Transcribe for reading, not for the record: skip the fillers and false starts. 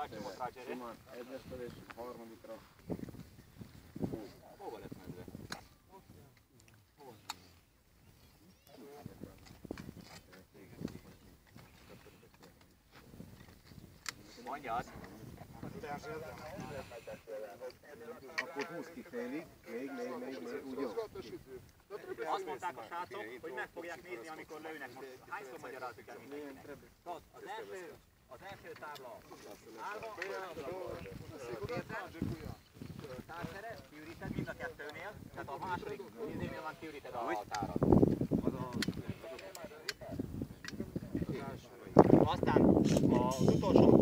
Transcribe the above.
megcsomott rá Jerry. Simán egyesről és harmadikra. Hova lett medve? Mondjad! Akkor húz ki félig, még, úgy jó. Azt mondták a srácok, hogy meg fogják nézni, amikor lőnek. Most hányszor magyarázzuk el mindenkinek? Az első tábla állva, társzeres, kiüríted mind a kettőnél, tehát a második nézőnél van kiüríted a tárat. Aztán az utolsó